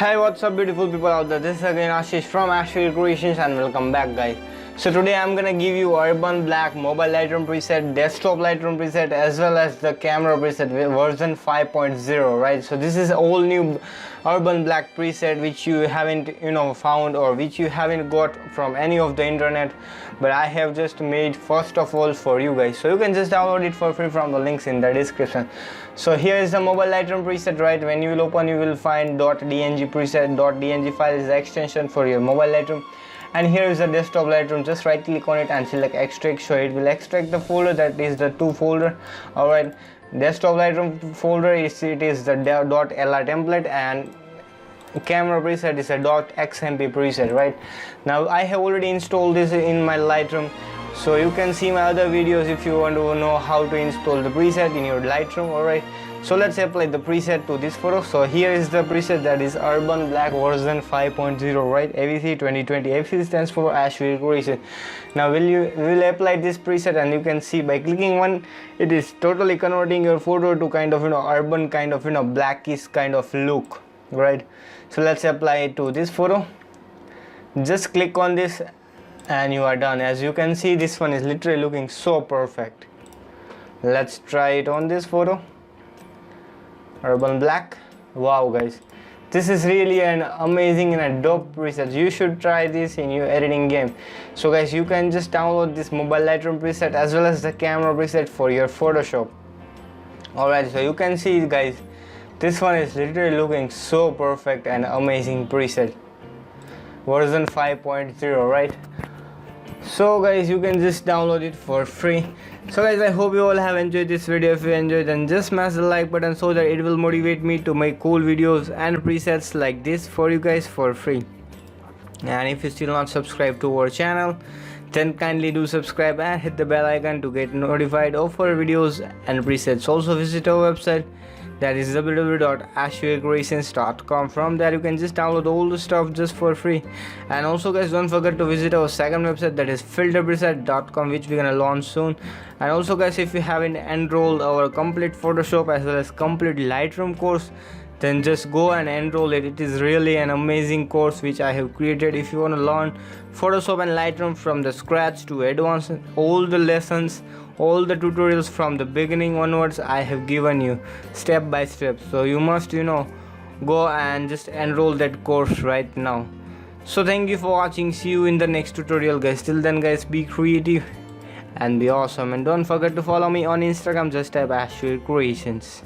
Hey, what's up beautiful people out there, this is again Ashish from ashvircreations and welcome back guys. So today I'm gonna give you urban black mobile Lightroom preset, desktop Lightroom preset, as well as the camera preset version 5.0, right? So this is all new urban black preset which you haven't found, or which you haven't got from any of the internet, but I have just made first of all for you guys. So you can just download it for free from the links in the description. So here is the mobile Lightroom preset, right? When you will open, you will find .dng preset. .dng file is the extension for your mobile Lightroom. And here is the desktop Lightroom. Just right click on it and select extract, so it will extract the folder, that is the 2 folder. Alright, desktop Lightroom folder is the .lr template, and camera preset is a .xmp preset, right? Now I have already installed this in my Lightroom, so you can see my other videos if you want to know how to install the preset in your Lightroom. Alright, so let's apply the preset to this photo. So here is the preset, that is urban black version 5.0, right? AVC 2020. AVC stands for ashvircreations. Now we'll apply this preset, and you can see by clicking one, it is totally converting your photo to kind of urban, kind of blackish kind of look, right? So let's apply it to this photo. Just click on this and you are done. As you can see, this one is literally looking so perfect. Let's try it on this photo, urban black. Wow guys, this is really an amazing and a dope preset. You should try this in your editing game. So guys, you can just download this mobile Lightroom preset as well as the camera preset for your Photoshop. Alright, so you can see guys, this one is literally looking so perfect and amazing preset, version 5.0, right? So guys, you can just download it for free. So guys, I hope you all have enjoyed this video. If you enjoyed, then just smash the like button so that it will motivate me to make cool videos and presets like this for you guys for free. And if you still not subscribed to our channel, then kindly do subscribe and hit the bell icon to get notified of our videos and presets. Also visit our website, that is www.ashvircreations.com. From there you can just download all the stuff just for free. And also guys, don't forget to visit our second website, that is filterpreset.com, which we're gonna launch soon. And also guys, if you haven't enrolled our complete Photoshop as well as complete Lightroom course, then just go and enroll it. It is really an amazing course which I have created. If you want to learn Photoshop and Lightroom from the scratch to advanced, all the lessons, all the tutorials from the beginning onwards, I have given you step by step. So you must go and just enroll that course right now. So thank you for watching. See you in the next tutorial guys. Till then guys, be creative and be awesome, and don't forget to follow me on Instagram. Just type ashvircreations.